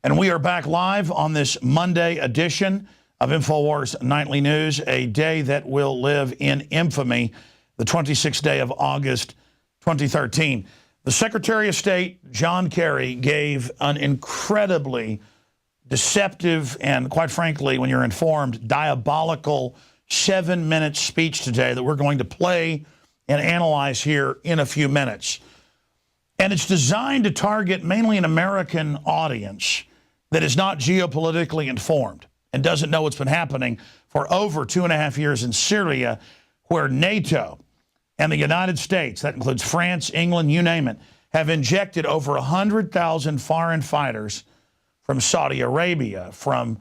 And we are back live on this Monday edition of InfoWars Nightly News, a day that will live in infamy, the 26th day of August 2013. The Secretary of State, John Kerry, gave an incredibly deceptive and, quite frankly, when you're informed, diabolical 7-minute speech today that we're going to play and analyze here in a few minutes. And it's designed to target mainly an American audience that is not geopolitically informed and doesn't know what's been happening for over 2.5 years in Syria, where NATO and the United States, that includes France, England, you name it, have injected over 100,000 foreign fighters from Saudi Arabia, from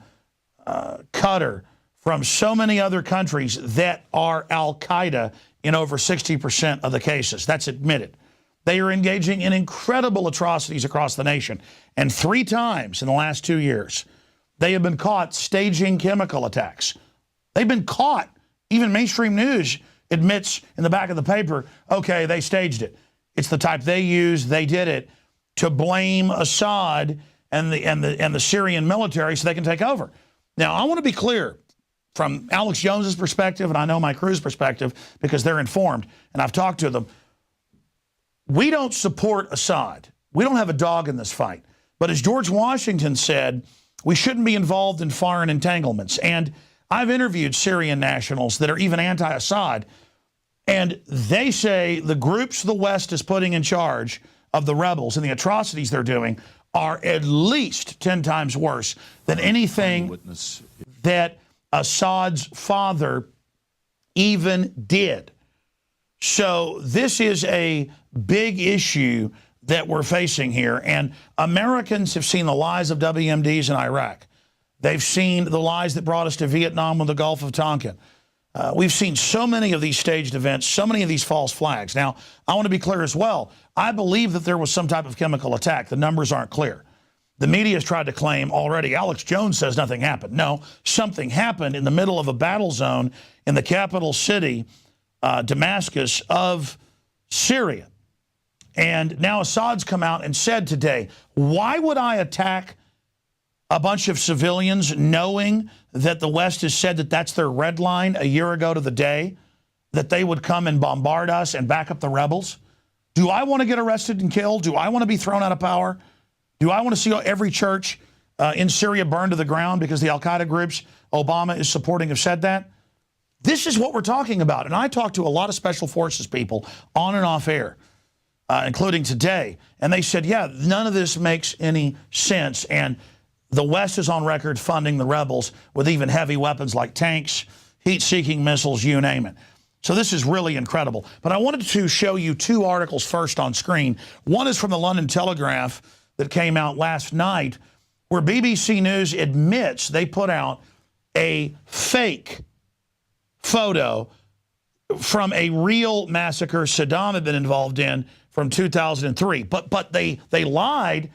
Qatar, from so many other countries that are Al-Qaeda in over 60% of the cases. That's admitted. They are engaging in incredible atrocities across the nation. And 3 times in the last 2 years, they have been caught staging chemical attacks. They've been caught. Even mainstream news admits in the back of the paper, okay, they staged it. It's the type they used, they did it to blame Assad and the Syrian military so they can take over. Now, I want to be clear from Alex Jones's perspective, and I know my crew's perspective because they're informed, and I've talked to them. We don't support Assad. We don't have a dog in this fight. But as George Washington said, we shouldn't be involved in foreign entanglements. And I've interviewed Syrian nationals that are even anti-Assad, and they say the groups the West is putting in charge of the rebels and the atrocities they're doing are at least 10 times worse than anything that Assad's father even did. So this is a big issue that we're facing here. And Americans have seen the lies of WMDs in Iraq. They've seen the lies that brought us to Vietnam and the Gulf of Tonkin. We've seen so many of these staged events, so many of these false flags. Now, I want to be clear as well. I believe that there was some type of chemical attack. The numbers aren't clear. The media has tried to claim already. Alex Jones says nothing happened. No, something happened in the middle of a battle zone in the capital city, Damascus, of Syria. And now Assad's come out and said today, why would I attack a bunch of civilians knowing that the West has said that that's their red line a year ago to the day, that they would come and bombard us and back up the rebels? Do I want to get arrested and killed? Do I want to be thrown out of power? Do I want to see every church in Syria burned to the ground because the Al-Qaeda groups Obama is supporting have said that? This is what we're talking about. And I talked to a lot of special forces people on and off air, including today. And they said, yeah, none of this makes any sense. And the West is on record funding the rebels with even heavy weapons like tanks, heat-seeking missiles, you name it. So this is really incredible. But I wanted to show you 2 articles first on screen. One is from the London Telegraph that came out last night, where BBC News admits they put out a fake photo from a real massacre Saddam had been involved in from 2003. But they lied,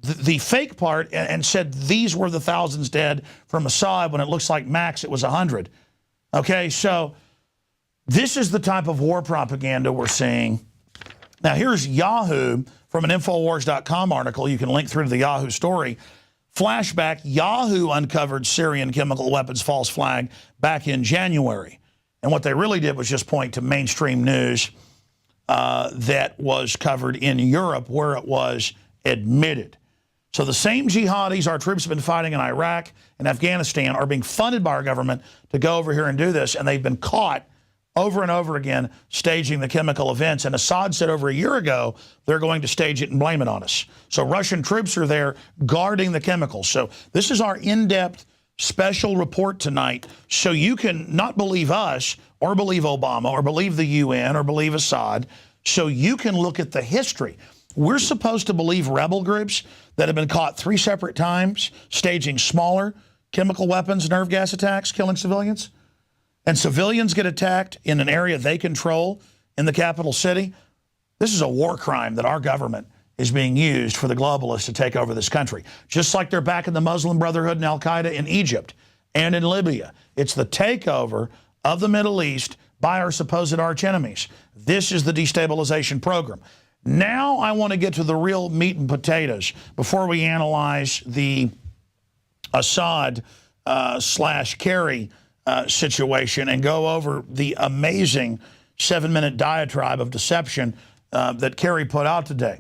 the fake part, and said these were the thousands dead from Assad when it looks like max it was 100. Okay, so this is the type of war propaganda we're seeing. Now here's Yahoo from an Infowars.com article. You can link through to the Yahoo story. Flashback, Yahoo uncovered Syrian chemical weapons false flag back in January. And what they really did was just point to mainstream news that was covered in Europe where it was admitted. So the same jihadis our troops have been fighting in Iraq and Afghanistan are being funded by our government to go over here and do this, and they've been caught over and over again staging the chemical events. And Assad said over a year ago they're going to stage it and blame it on us. So Russian troops are there guarding the chemicals. So this is our in-depth special report tonight, so you can not believe us or believe Obama or believe the UN or believe Assad, so you can look at the history. We're supposed to believe rebel groups that have been caught 3 separate times staging smaller chemical weapons, nerve gas attacks, killing civilians? And civilians get attacked in an area they control in the capital city? This is a war crime that our government is being used for the globalists to take over this country. Just like they're back in the Muslim Brotherhood and Al-Qaeda in Egypt and in Libya. It's the takeover of the Middle East by our supposed arch enemies. This is the destabilization program. Now I want to get to the real meat and potatoes before we analyze the Assad / Kerry situation and go over the amazing 7-minute diatribe of deception that Kerry put out today.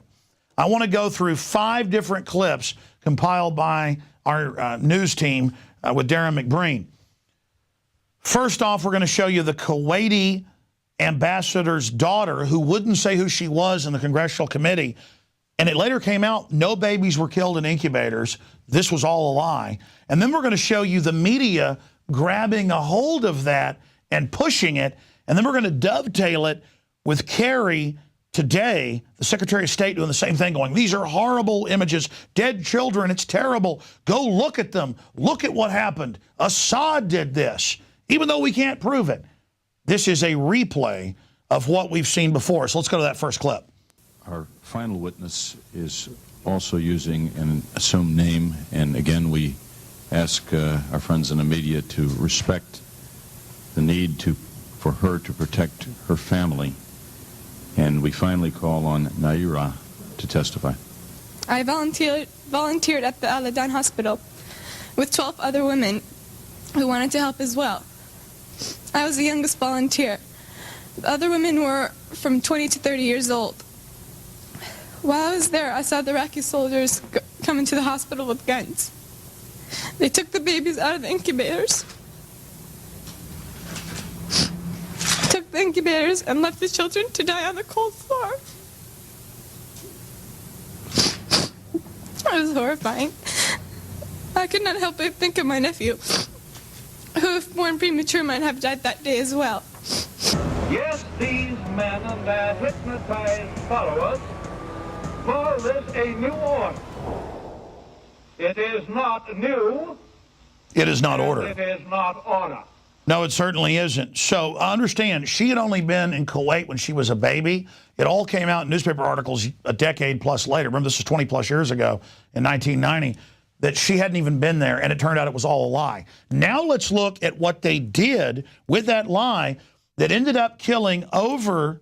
I want to go through 5 different clips compiled by our news team with Darren McBreen. First off, we're going to show you the Kuwaiti ambassador's daughter who wouldn't say who she was in the congressional committee. And it later came out no babies were killed in incubators. This was all a lie. And then we're going to show you the media grabbing a hold of that and pushing it. And then we're going to dovetail it with Kerry today, the Secretary of State, doing the same thing, going, these are horrible images, dead children, it's terrible. Go look at them. Look at what happened. Assad did this, even though we can't prove it. This is a replay of what we've seen before. So let's go to that first clip. Our final witness is also using an assumed name, and again, we ask our friends in the media to respect the need for her to protect her family. And we finally call on Naira to testify. I volunteered at the Al-Adan hospital with 12 other women who wanted to help as well. I was the youngest volunteer. The other women were from 20 to 30 years old. While I was there, I saw the Iraqi soldiers come into the hospital with guns. They took the babies out of the incubators. Took the incubators and left the children to die on the cold floor. It was horrifying. I could not help but think of my nephew, who, if born premature, might have died that day as well. Yes, these men and their hypnotized followers call this a new order. It is not new. It is not order. It is not order. No, it certainly isn't. So understand, she had only been in Kuwait when she was a baby. It all came out in newspaper articles a decade plus later. Remember, this was 20 plus years ago in 1990, that she hadn't even been there, and it turned out it was all a lie. Now let's look at what they did with that lie that ended up killing over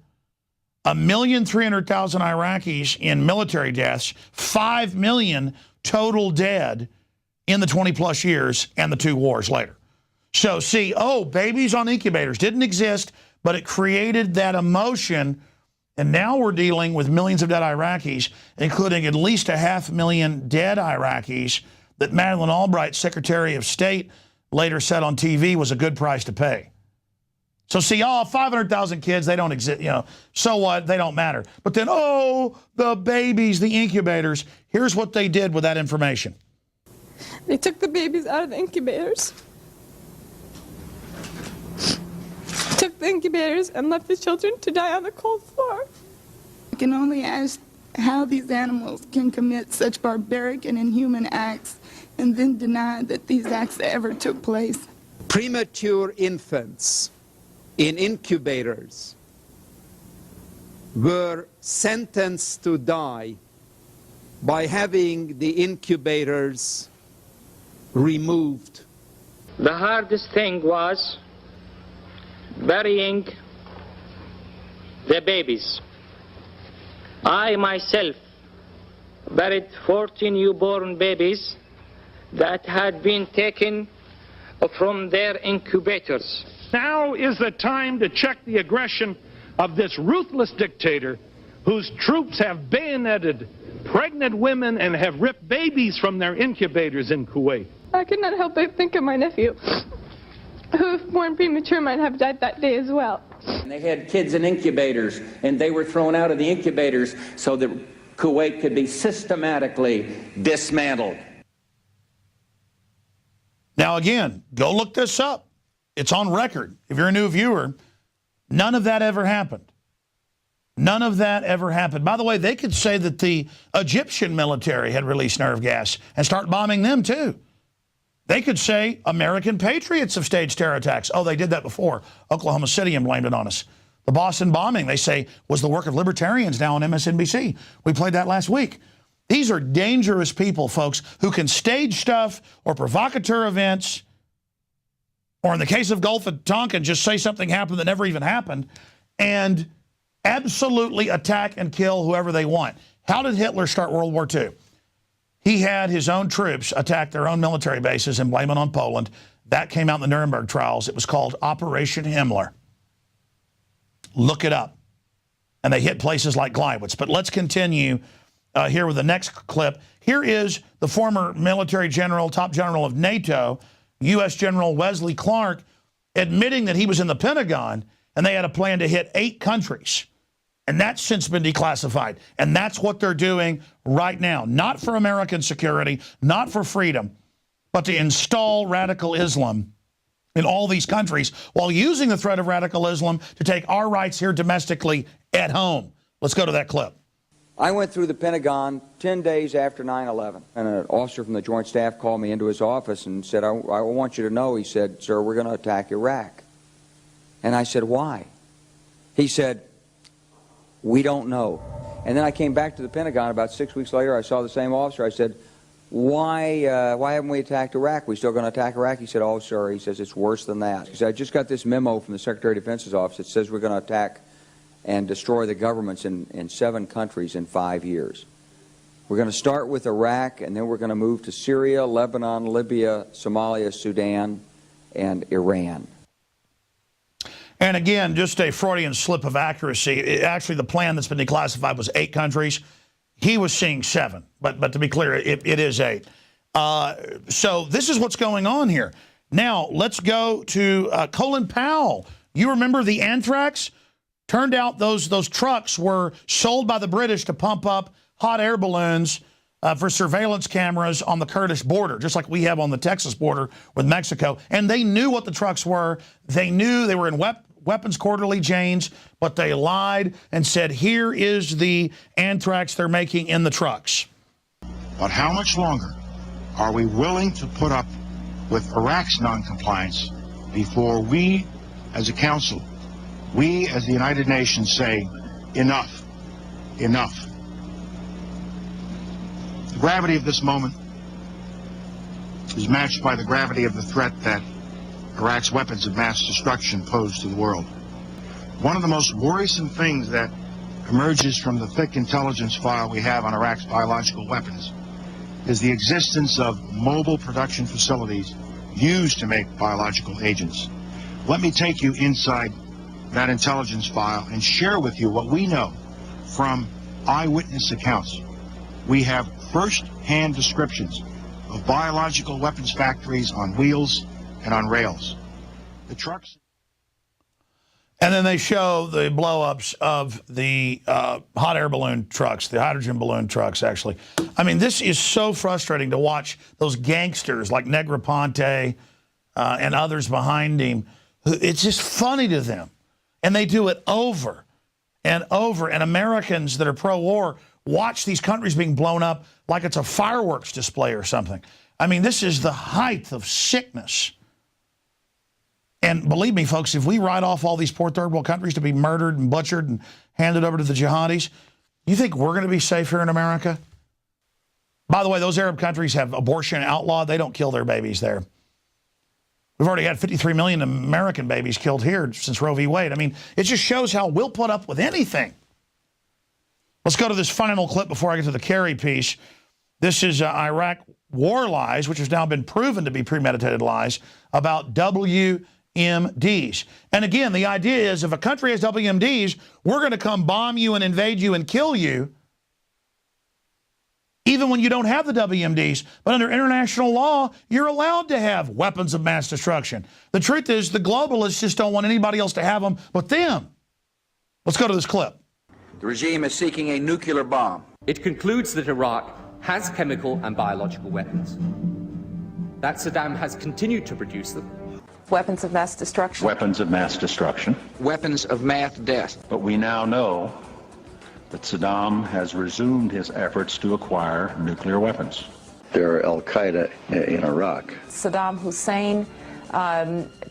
1,300,000 Iraqis in military deaths, 5 million total dead in the 20 plus years and the 2 wars later. So see, oh, babies on incubators didn't exist, but it created that emotion. And now we're dealing with millions of dead Iraqis, including at least 500,000 dead Iraqis that Madeleine Albright, Secretary of State, later said on TV was a good price to pay. So see, 500,000 kids, they don't exist, you know, so what? They don't matter. But then, oh, the babies, the incubators. Here's what they did with that information. They took the babies out of the incubators. Took the incubators and left the children to die on the cold floor. I can only ask how these animals can commit such barbaric and inhuman acts and then deny that these acts ever took place. Premature infants in incubators were sentenced to die by having the incubators removed. The hardest thing was burying the babies. I myself buried 14 newborn babies that had been taken from their incubators. Now is the time to check the aggression of this ruthless dictator whose troops have bayoneted pregnant women and have ripped babies from their incubators in Kuwait. I could not help but think of my nephew, who, if born premature, might have died that day as well. They had kids in incubators, and they were thrown out of the incubators so that Kuwait could be systematically dismantled. Now, again, go look this up. It's on record. If you're a new viewer, none of that ever happened. None of that ever happened. By the way, they could say that the Egyptian military had released nerve gas and start bombing them too. They could say American patriots have staged terror attacks. Oh, they did that before. Oklahoma City and blamed it on us. The Boston bombing, they say, was the work of libertarians now on MSNBC. We played that last week. These are dangerous people, folks, who can stage stuff or provocateur events, or in the case of Gulf of Tonkin, just say something happened that never even happened, and absolutely attack and kill whoever they want. How did Hitler start World War II? He had his own troops attack their own military bases and blame it on Poland. That came out in the Nuremberg trials. It was called Operation Himmler. Look it up. And they hit places like Gleiwitz. But let's continue here with the next clip. Here is the former military general, top general of NATO, U.S. General Wesley Clark, admitting that he was in the Pentagon and they had a plan to hit 8 countries. And that's since been declassified. And that's what they're doing right now. Not for American security, not for freedom, but to install radical Islam in all these countries while using the threat of radical Islam to take our rights here domestically at home. Let's go to that clip. I went through the Pentagon 10 days after 9/11, and an officer from the Joint Staff called me into his office and said, I want you to know, he said, sir, we're going to attack Iraq. And I said, why? He said, we don't know. And then I came back to the Pentagon about 6 weeks later. I saw the same officer. I said, why haven't we attacked Iraq? We still going to attack Iraq? He said, oh, sir, he says, it's worse than that. He said, I just got this memo from the Secretary of Defense's office that says we're going to attack and destroy the governments in 7 countries in 5 years. We're going to start with Iraq, and then we're going to move to Syria, Lebanon, Libya, Somalia, Sudan, and Iran. And again, just a Freudian slip of accuracy. Actually, the plan that's been declassified was 8 countries. He was seeing 7, but to be clear, it is 8. So this is what's going on here. Now, let's go to Colin Powell. You remember the anthrax? Turned out those trucks were sold by the British to pump up hot air balloons for surveillance cameras on the Kurdish border, just like we have on the Texas border with Mexico. And they knew what the trucks were. They knew they were in weapons quarterly chains, but they lied and said, here is the anthrax they're making in the trucks. But how much longer are we willing to put up with Iraq's noncompliance before we, as a council, we, as the United Nations, say, enough, enough. The gravity of this moment is matched by the gravity of the threat that Iraq's weapons of mass destruction pose to the world. One of the most worrisome things that emerges from the thick intelligence file we have on Iraq's biological weapons is the existence of mobile production facilities used to make biological agents. Let me take you inside that intelligence file and share with you what we know from eyewitness accounts. We have first-hand descriptions of biological weapons factories on wheels and on rails. The trucks... And then they show the blow-ups of the hot air balloon trucks, the hydrogen balloon trucks, actually. I mean, this is so frustrating to watch those gangsters like Negroponte and others behind him. It's just funny to them. And they do it over and over. And Americans that are pro-war watch these countries being blown up like it's a fireworks display or something. I mean, this is the height of sickness. And believe me, folks, if we write off all these poor third world countries to be murdered and butchered and handed over to the jihadis, you think we're going to be safe here in America? By the way, those Arab countries have abortion outlawed. They don't kill their babies there. We've already had 53 million American babies killed here since Roe v. Wade. I mean, it just shows how we'll put up with anything. Let's go to this final clip before I get to the Kerry piece. This is Iraq war lies, which has now been proven to be premeditated lies about WMDs. And again, the idea is if a country has WMDs, we're going to come bomb you and invade you and kill you, even when you don't have the WMDs. But under international law, you're allowed to have weapons of mass destruction. The truth is the globalists just don't want anybody else to have them but them. Let's go to this clip. The regime is seeking a nuclear bomb. It concludes that Iraq has chemical and biological weapons, that Saddam has continued to produce them. Weapons of mass destruction. Weapons of mass destruction. Weapons of mass death. But we now know that Saddam has resumed his efforts to acquire nuclear weapons. There are Al-Qaeda in Iraq. Saddam Hussein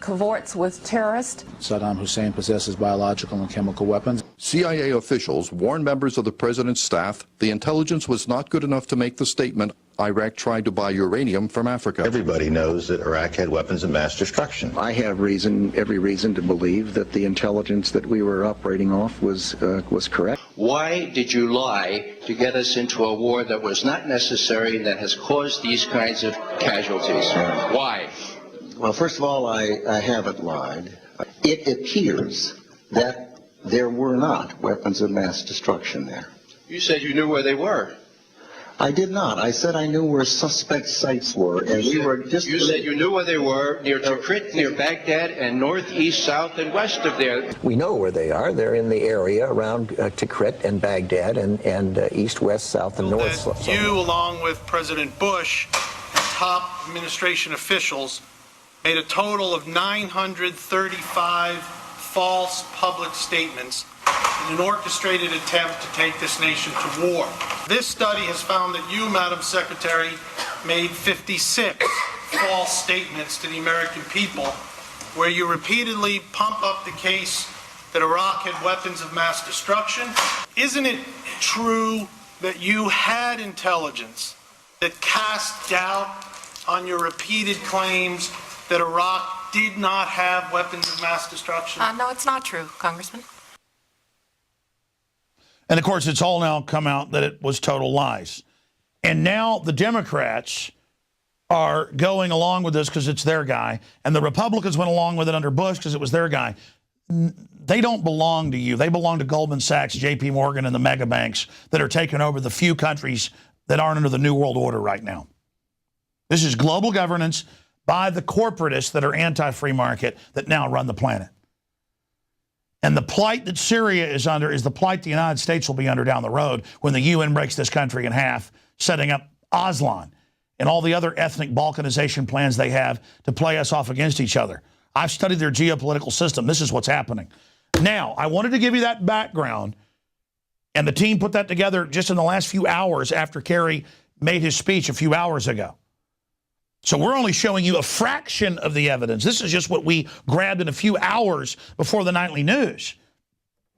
coverts with terrorists. Saddam Hussein possesses biological and chemical weapons. CIA officials warned members of the president's staff the intelligence was not good enough to make the statement, Iraq tried to buy uranium from Africa. Everybody knows that Iraq had weapons of mass destruction. I have every reason to believe that the intelligence that we were operating off was correct. Why did you lie to get us into a war that was not necessary and that has caused these kinds of casualties? Why? Well, first of all, I haven't lied. It appears that there were not weapons of mass destruction there. You said you knew where they were. I did not. I said I knew where suspect sites were, and we were just... You said you knew where they were, near Tikrit, near Baghdad, and north, east, south, and west of there. We know where they are. They're in the area around Tikrit and Baghdad and east, west, south, and north. You, along with President Bush and top administration officials, made a total of 935 false public statements in an orchestrated attempt to take this nation to war. This study has found that you, Madam Secretary, made 56 false statements to the American people, where you repeatedly pump up the case that Iraq had weapons of mass destruction. Isn't it true that you had intelligence that cast doubt on your repeated claims that Iraq did not have weapons of mass destruction? No, it's not true, Congressman. And, of course, it's all now come out that it was total lies. And now the Democrats are going along with this because it's their guy, and the Republicans went along with it under Bush because it was their guy. They don't belong to you. They belong to Goldman Sachs, J.P. Morgan, and the mega banks that are taking over the few countries that aren't under the New World Order right now. This is global governance by the corporatists that are anti-free market that now run the planet. And the plight that Syria is under is the plight the United States will be under down the road when the UN breaks this country in half, setting up Aslan and all the other ethnic balkanization plans they have to play us off against each other. I've studied their geopolitical system. This is what's happening. Now, I wanted to give you that background, and the team put that together just in the last few hours after Kerry made his speech a few hours ago. So we're only showing you a fraction of the evidence. This is just what we grabbed in a few hours before the nightly news.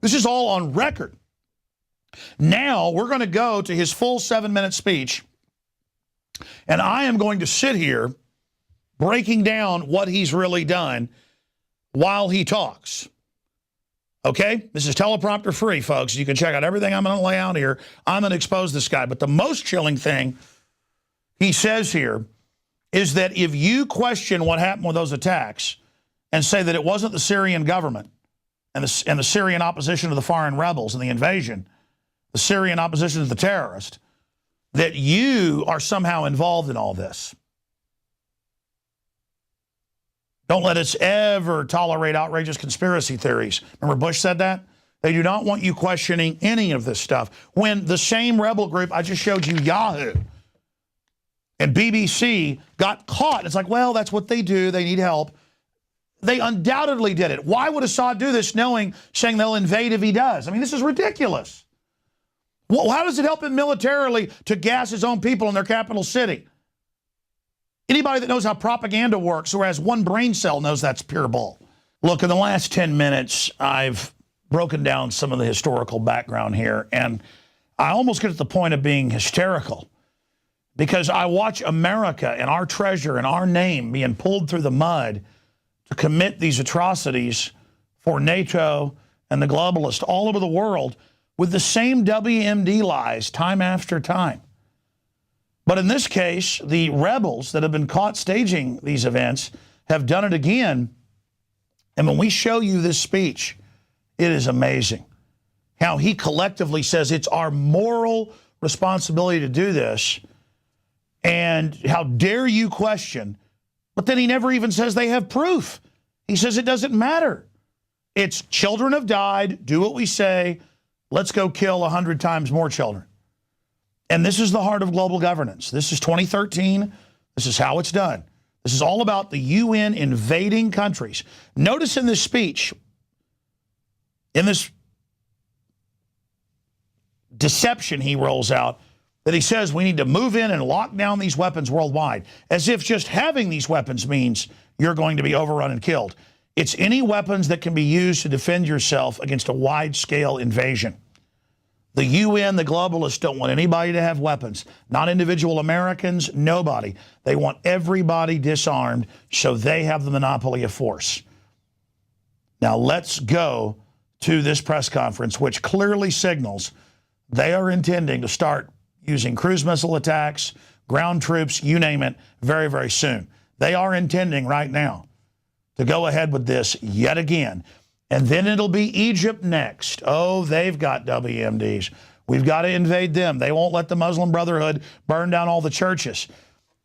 This is all on record. Now we're going to go to his full 7-minute speech, and I am going to sit here breaking down what he's really done while he talks. Okay? This is teleprompter free, folks. You can check out everything I'm going to lay out here. I'm going to expose this guy. But the most chilling thing he says here is that if you question what happened with those attacks and say that it wasn't the Syrian government and the Syrian opposition to the foreign rebels and the invasion, the Syrian opposition to the terrorist, that you are somehow involved in all this. Don't let us ever tolerate outrageous conspiracy theories. Remember Bush said that? They do not want you questioning any of this stuff. When the same rebel group, I just showed you Yahoo, and BBC got caught. It's like, well, that's what they do. They need help. They undoubtedly did it. Why would Assad do this saying they'll invade if he does? I mean, this is ridiculous. Well, how does it help him militarily to gas his own people in their capital city? Anybody that knows how propaganda works or has one brain cell knows that's pure bull. Look, in the last 10 minutes, I've broken down some of the historical background here, and I almost get to the point of being hysterical, because I watch America and our treasure and our name being pulled through the mud to commit these atrocities for NATO and the globalists all over the world with the same WMD lies time after time. But in this case, the rebels that have been caught staging these events have done it again. And when we show you this speech, it is amazing how he collectively says it's our moral responsibility to do this. And how dare you question? But then he never even says they have proof. He says it doesn't matter. It's children have died. Do what we say. Let's go kill 100 times more children. And this is the heart of global governance. This is 2013. This is how it's done. This is all about the UN invading countries. Notice in this speech, in this deception he rolls out, that he says we need to move in and lock down these weapons worldwide, as if just having these weapons means you're going to be overrun and killed. It's any weapons that can be used to defend yourself against a wide-scale invasion. The UN, the globalists, don't want anybody to have weapons. Not individual Americans, nobody. They want everybody disarmed so they have the monopoly of force. Now let's go to this press conference, which clearly signals they are intending to start using cruise missile attacks, ground troops, you name it, very, very soon. They are intending right now to go ahead with this yet again. And then it'll be Egypt next. Oh, they've got WMDs. We've got to invade them. They won't let the Muslim Brotherhood burn down all the churches.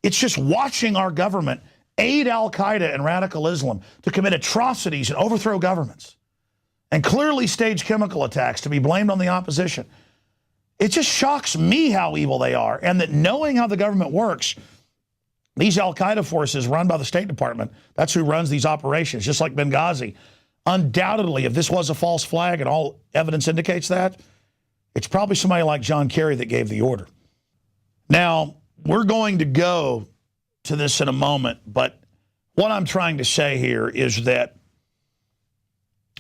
It's just watching our government aid Al-Qaeda and radical Islam to commit atrocities and overthrow governments and clearly stage chemical attacks to be blamed on the opposition. It just shocks me how evil they are, and that knowing how the government works, these Al-Qaeda forces run by the State Department, that's who runs these operations, just like Benghazi. Undoubtedly, if this was a false flag, and all evidence indicates that, it's probably somebody like John Kerry that gave the order. Now, we're going to go to this in a moment, but what I'm trying to say here is that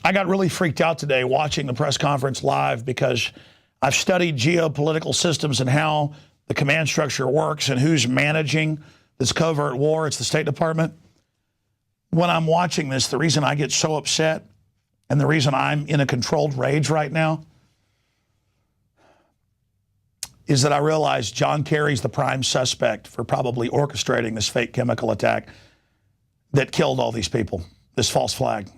I got really freaked out today watching the press conference live because I've studied geopolitical systems and how the command structure works and who's managing this covert war. It's the State Department. When I'm watching this, the reason I get so upset and the reason I'm in a controlled rage right now is that I realize John Kerry's the prime suspect for probably orchestrating this fake chemical attack that killed all these people, this false flag.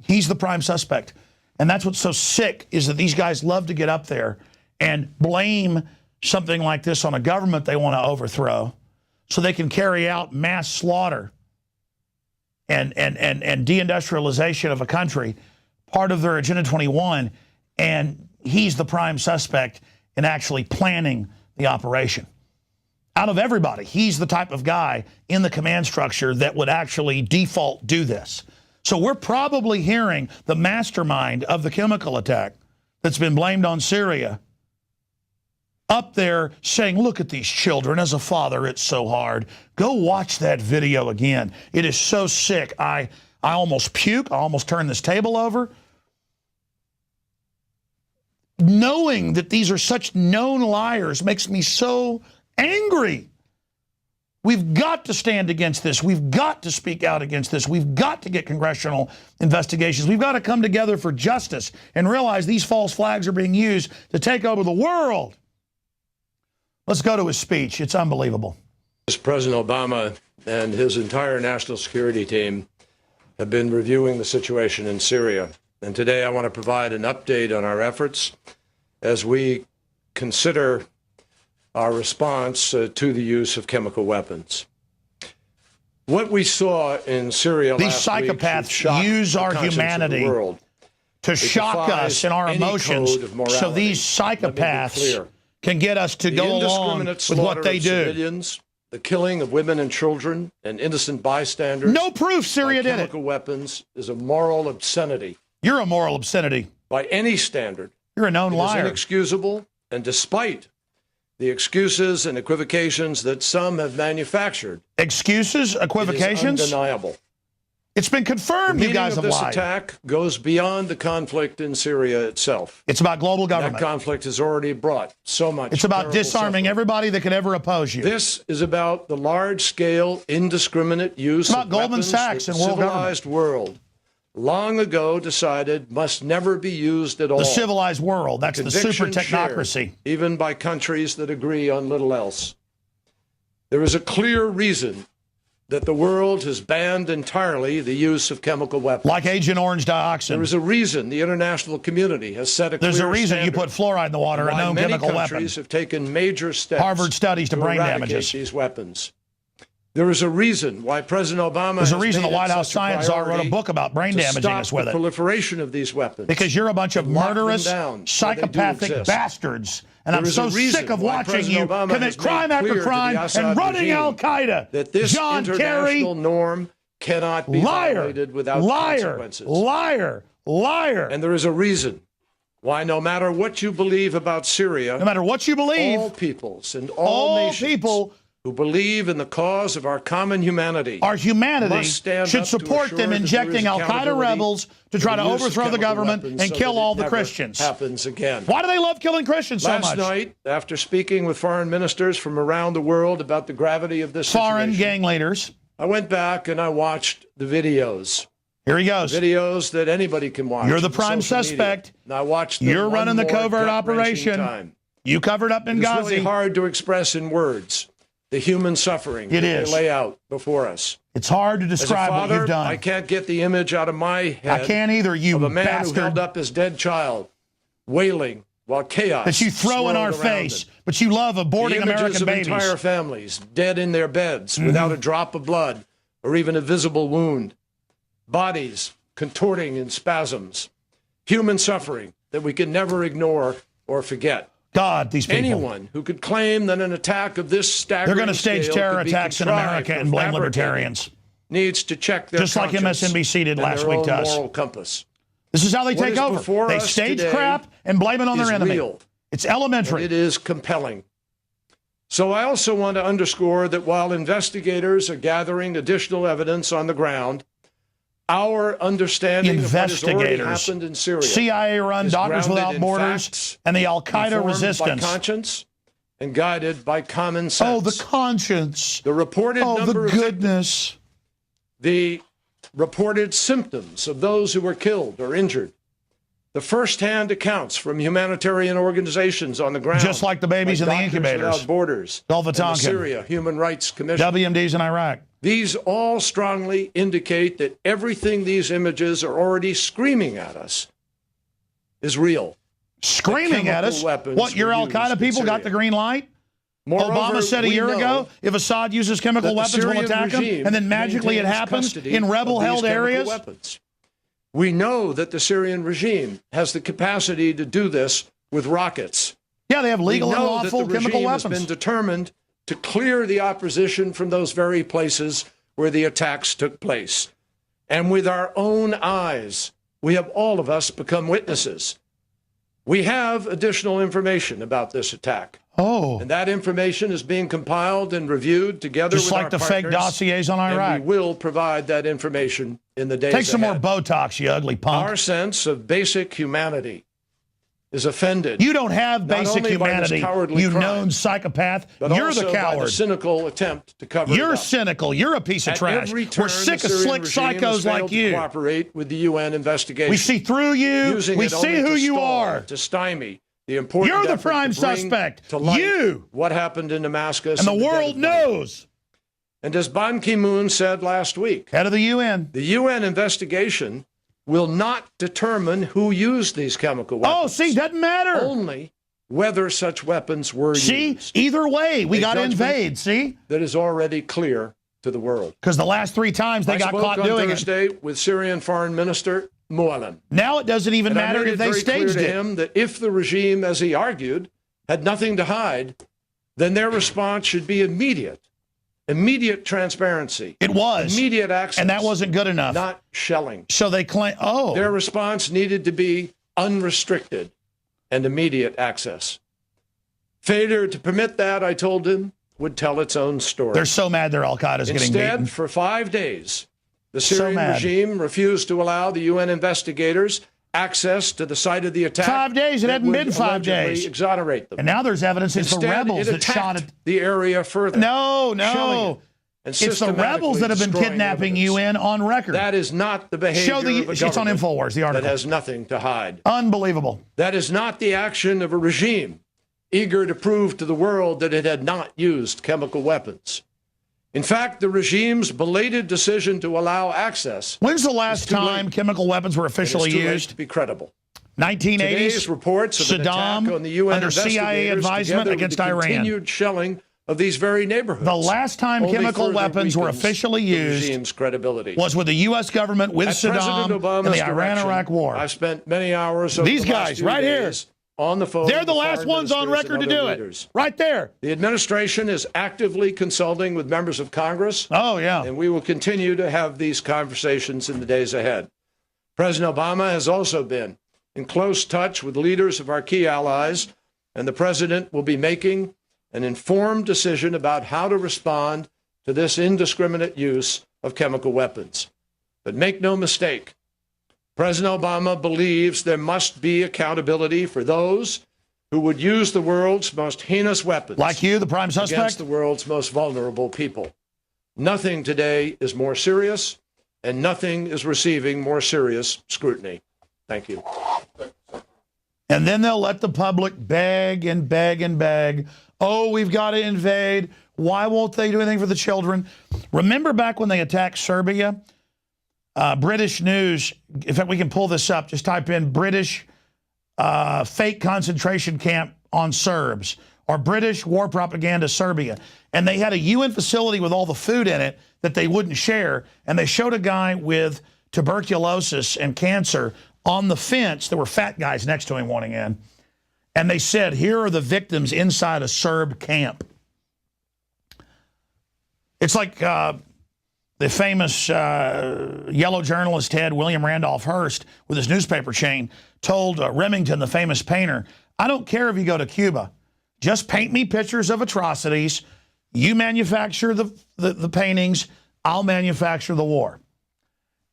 He's the prime suspect. And that's what's so sick, is that these guys love to get up there and blame something like this on a government they want to overthrow so they can carry out mass slaughter and deindustrialization of a country, part of their Agenda 21, and he's the prime suspect in actually planning the operation. Out of everybody, he's the type of guy in the command structure that would actually default do this. So we're probably hearing the mastermind of the chemical attack that's been blamed on Syria up there saying, look at these children. As a father, it's so hard. Go watch that video again. It is so sick. I almost puke. I almost turn this table over. Knowing that these are such known liars makes me so angry. We've got to stand against this. We've got to speak out against this. We've got to get congressional investigations. We've got to come together for justice and realize these false flags are being used to take over the world. Let's go to his speech. It's unbelievable. President Obama and his entire national security team have been reviewing the situation in Syria. And today I want to provide an update on our efforts as we consider our response to the use of chemical weapons. What we saw in Syria last week should shock these psychopaths use our humanity to shock us in our emotions, so these psychopaths can get us to go along with what they do. Civilians, the killing of women and children and innocent bystanders. No proof Syria did it. Chemical weapons is a moral obscenity. You're a moral obscenity. By any standard. You're a known liar. It is inexcusable, and despite the excuses and equivocations that some have manufactured. Excuses, equivocations? It is undeniable. It's been confirmed you guys have lied. The meaning of this attack goes beyond the conflict in Syria itself. It's about global government. That conflict has already brought so much. It's about disarming everybody that could ever oppose you. This is about the large-scale, indiscriminate use of Goldman Sachs and world civilized world long ago decided must never be used at all. The civilized world, that's the super technocracy. Even by countries that agree on little else. There is a clear reason that the world has banned entirely the use of chemical weapons. Like Agent Orange dioxin. There is a reason the international community has set a clear standard. There's a reason you put fluoride in the water, a known chemical weapon. Many countries have taken major steps. Harvard studies to brain damages. These weapons. There is a reason why President Obama There's a reason the White House science czar wrote a book about brain damaging us with it. The proliferation of these weapons. Because you're a bunch of murderous, psychopathic bastards. And I'm so sick of watching you commit crime after crime and running Al-Qaeda. That this John Kerry, norm cannot be violated without consequences. Liar. And there is a reason why, no matter what you believe about Syria, no matter what you believe, all peoples and all nations people who believe in the cause of our common humanity. Our humanity must stand should up to support assure them that there injecting is Al-Qaeda accountability rebels to try to for the use of overthrow the chemical government weapons and so kill that all it the never Christians. happens again. Why do they love killing Christians so much? Last night, after speaking with foreign ministers from around the world about the gravity of this Foreign situation, gang leaders. I went back and I watched the videos. Here he goes. Videos that anybody can watch. You're the on prime social suspect. media. And I watched them You're one running the more covert gut-wrenching operation. time. You covered up Benghazi. It's really hard to express in words the human suffering that they lay out before us. It's hard to describe As a father, what you've done. I can't get the image out of my head. I can't either, you of a man bastard. who held up his dead child, wailing while chaos that you throw in our swirled around face, him. but you love aborting The images American of babies. entire families dead in their beds without a drop of blood or even a visible wound. Bodies contorting in spasms. Human suffering that we can never ignore or forget. God, these people. Anyone who could claim that an attack of this staggering They're going to stage scale terror could be attacks in contrived America or and blame fabricated libertarians. needs to check their Just like conscience MSNBC did and last their week own to us. moral compass. This is how they What take is over. before They us stage today crap and blame it on their is enemy. real. It's elementary. And it is compelling. So I also want to underscore that while investigators are gathering additional evidence on the ground, our understanding of what has already happened in Syria CIA-run is Doctors grounded Without in Borders facts, and the Al-Qaeda informed resistance. by conscience and guided by common sense. Oh, the conscience. The reported Oh, number the of goodness. the reported symptoms of those who were killed or injured, the first-hand accounts from humanitarian organizations on the ground, Just like the babies in the Doctors incubators. Without Borders, Gulf of and the Tonkin. Syria Human Rights Commission. WMDs in Iraq. These all strongly indicate that everything these images are already screaming at us is real. Screaming at us? What, your Al-Qaeda people got the green light? Moreover, Obama said a we year know ago, if Assad uses chemical that the weapons, we'll Syrian attack him, regime and then magically it maintains happens custody in of rebel-held these chemical areas? weapons. We know that the Syrian regime has the capacity to do this with rockets. Yeah, they have legal we and know lawful that the chemical regime weapons. has been determined to clear the opposition from those very places where the attacks took place. And with our own eyes, we have all of us become witnesses. We have additional information about this attack. Oh. And that information is being compiled and reviewed together Just with like our the fake partners, dossiers on Iraq. And we will provide that information in the days Take some ahead. more Botox, you ugly punk. Our sense of basic humanity is offended. You don't have not basic only by this humanity, cowardly you crime, known psychopath. but You're also the by the coward. cynical attempt to cover You're it up. cynical. You're a piece of At trash. every turn, We're sick the of Syrian slick regime has psychos like failed to you. cooperate with the UN investigation. We see through you. Using We it see only who to you stall, are. to stymie the important You're the effort prime to bring suspect. to light You. what happened in Damascus. And the in dead world of night. knows. And as Ban Ki-moon said last week, head of the UN, the UN investigation will not determine who used these chemical weapons. Oh, see, doesn't matter. Only whether such weapons were used. Either way, we A got to judgment invade, see? That is already clear to the world. Because the last 3 times they got caught doing I spoke on it. Thursday with Syrian Foreign Minister Moallem. Now it doesn't even And I matter made if it they very clear staged to it. him that if the regime, as he argued, had nothing to hide, then their response should be immediate. Immediate transparency. It was. Immediate access. And that wasn't good enough. Not shelling. So they claim, oh. Their response needed to be unrestricted and immediate access. Failure to permit that, I told him, would tell its own story. They're so mad their Al-Qaeda's getting beaten. Instead, for 5 days, the So Syrian mad. regime refused to allow the UN investigators access to the site of the attack. 5 days. It that hadn't would been 5 allegedly days. Exonerate them. And now there's evidence it's the Instead, rebels it that shot attacked it. the area further. No, shelling no. it and It's the rebels that have been systematically kidnapping destroying UN on record. That is not the behavior Show the, of a it's on government InfoWars, the article. that has nothing to hide. Unbelievable. That is not the action of a regime eager to prove to the world that it had not used chemical weapons. In fact, the regime's belated decision to allow access. When's the last time chemical weapons were officially used? To be credible. 1980s. Today's reports of an Saddam attack on the UN under CIA investigators advisement together with against the Iran. continued shelling of these very neighborhoods. The last time only chemical further weapons were weakens officially the used regime's credibility. was with the U.S. government with At Saddam President in Obama's the Iran-Iraq war. I've spent many hours over These the last guys few right here. days on the phone. They're with the last foreign ones on ministers record and to do other it. leaders. Right there. The administration is actively consulting with members of Congress. Oh, yeah. And we will continue to have these conversations in the days ahead. President Obama has also been in close touch with leaders of our key allies, and the president will be making an informed decision about how to respond to this indiscriminate use of chemical weapons. But make no mistake, President Obama believes there must be accountability for those who would use the world's most heinous weapons. Like you, the prime suspect? Against the world's most vulnerable people. Nothing today is more serious, and nothing is receiving more serious scrutiny. Thank you. And then they'll let the public beg and beg and beg. Oh, we've got to invade. Why won't they do anything for the children? Remember back when they attacked Serbia? British news, in fact, we can pull this up. Just type in British fake concentration camp on Serbs or British war propaganda Serbia. And they had a UN facility with all the food in it that they wouldn't share. And they showed a guy with tuberculosis and cancer on the fence. There were fat guys next to him wanting in. And they said, here are the victims inside a Serb camp. It's like the famous yellow journalist head, William Randolph Hearst, with his newspaper chain, told Remington, the famous painter, I don't care if you go to Cuba. Just paint me pictures of atrocities. You manufacture the paintings. I'll manufacture the war.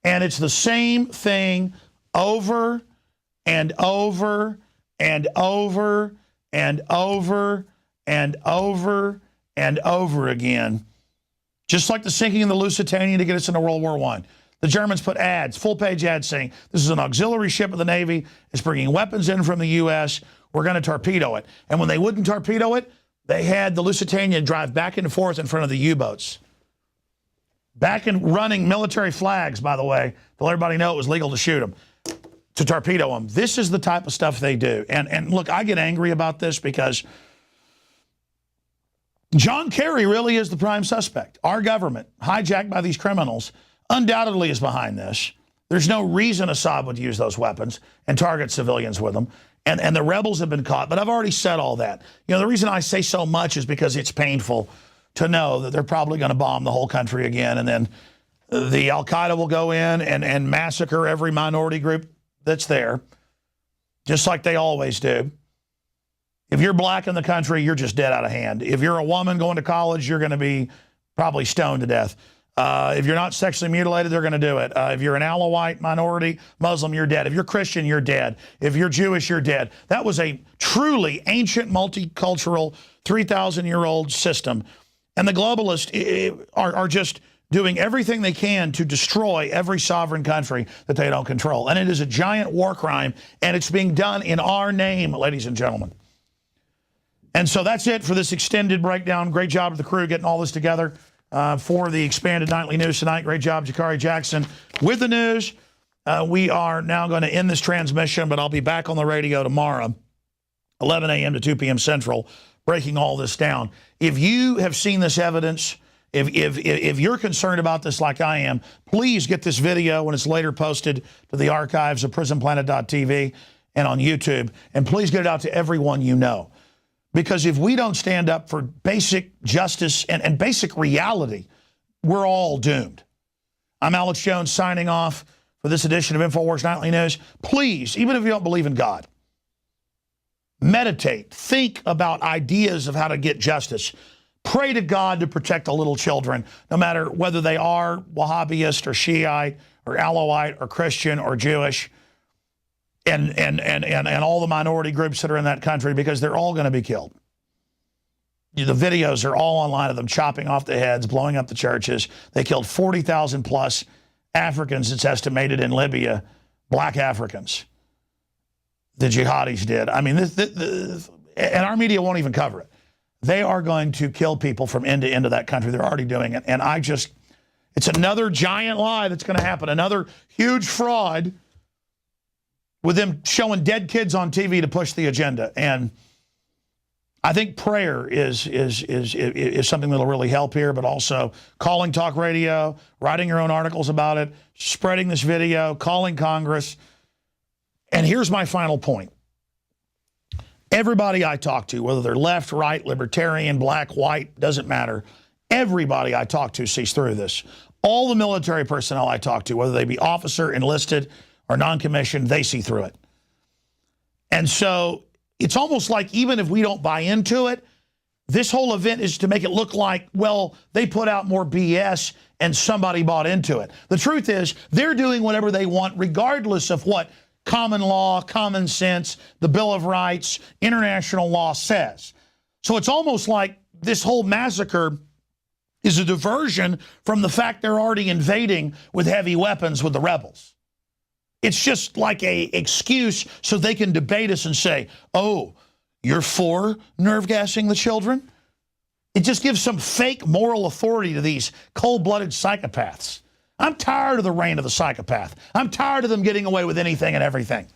And it's the same thing over and over and over and over and over and over again. Just like the sinking of the Lusitania to get us into World War I. The Germans put ads, full-page ads saying, this is an auxiliary ship of the Navy. It's bringing weapons in from the U.S. We're going to torpedo it. And when they wouldn't torpedo it, they had the Lusitania drive back and forth in front of the U-boats. Back and running military flags, by the way, to let everybody know it was legal to shoot them, to torpedo them. This is the type of stuff they do. And look, I get angry about this because John Kerry really is the prime suspect. Our government, hijacked by these criminals, undoubtedly is behind this. There's no reason Assad would use those weapons and target civilians with them. And the rebels have been caught. But I've already said all that. You know, the reason I say so much is because it's painful to know that they're probably going to bomb the whole country again. And then the Al-Qaeda will go in and massacre every minority group that's there, just like they always do. If you're black in the country, you're just dead out of hand. If you're a woman going to college, you're going to be probably stoned to death. If you're not sexually mutilated, they're going to do it. If you're an Alawite minority, Muslim, you're dead. If you're Christian, you're dead. If you're Jewish, you're dead. That was a truly ancient, multicultural, 3,000-year-old system. And the globalists are just doing everything they can to destroy every sovereign country that they don't control. And it is a giant war crime, and it's being done in our name, ladies and gentlemen. And so that's it for this extended breakdown. Great job of the crew getting all this together for the expanded nightly news tonight. Great job, Jakari Jackson, with the news. We are now going to end this transmission, but I'll be back on the radio tomorrow, 11 a.m. to 2 p.m. Central, breaking all this down. If you have seen this evidence, if you're concerned about this like I am, please get this video when it's later posted to the archives of prisonplanet.tv and on YouTube, and please get it out to everyone you know. Because if we don't stand up for basic justice and basic reality, we're all doomed. I'm Alex Jones signing off for this edition of InfoWars Nightly News. Please, even if you don't believe in God, meditate, think about ideas of how to get justice. Pray to God to protect the little children, no matter whether they are Wahhabist or Shiite or Alawite or Christian or Jewish. And all the minority groups that are in that country, because they're all going to be killed. The videos are all online of them chopping off the heads, blowing up the churches. They killed 40,000 plus Africans, it's estimated, in Libya, black Africans. The jihadis did. I mean, and our media won't even cover it. They are going to kill people from end to end of that country. They're already doing it. And it's another giant lie that's going to happen, another huge fraud, with them showing dead kids on TV to push the agenda. And I think prayer is something that'll really help here, but also calling talk radio, writing your own articles about it, spreading this video, calling Congress. And here's my final point. Everybody I talk to, whether they're left, right, libertarian, black, white, doesn't matter. Everybody I talk to sees through this. All the military personnel I talk to, whether they be officer, enlisted, or non-commissioned, they see through it. And so it's almost like even if we don't buy into it, this whole event is to make it look like, well, they put out more BS and somebody bought into it. The truth is, they're doing whatever they want, regardless of what common law, common sense, the Bill of Rights, international law says. So it's almost like this whole massacre is a diversion from the fact they're already invading with heavy weapons with the rebels. It's just like a excuse so they can debate us and say, oh, you're for nerve gassing the children? It just gives some fake moral authority to these cold-blooded psychopaths. I'm tired of the reign of the psychopath. I'm tired of them getting away with anything and everything.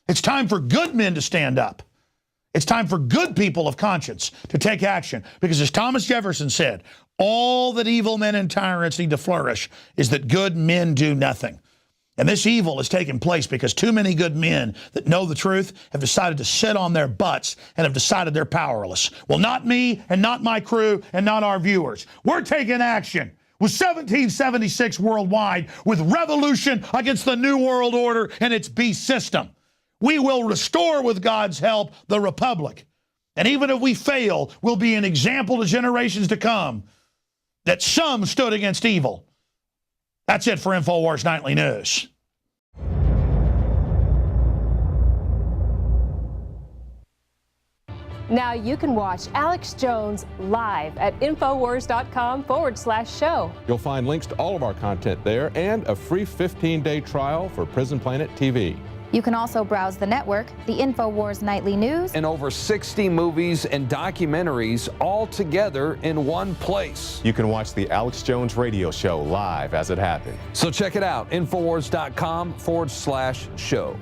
It's time for good men to stand up. It's time for good people of conscience to take action. Because as Thomas Jefferson said, all that evil men and tyrants need to flourish is that good men do nothing. And this evil has taken place because too many good men that know the truth have decided to sit on their butts and have decided they're powerless. Well, not me and not my crew and not our viewers. We're taking action with 1776 worldwide, with revolution against the New World Order and its beast system. We will restore, with God's help, the Republic. And even if we fail, we'll be an example to generations to come that some stood against evil. That's it for InfoWars Nightly News. Now you can watch Alex Jones live at Infowars.com/show. You'll find links to all of our content there and a free 15-day trial for Prison Planet TV. You can also browse the network, the InfoWars Nightly News, and over 60 movies and documentaries all together in one place. You can watch the Alex Jones radio show live as it happens. So check it out, Infowars.com/show.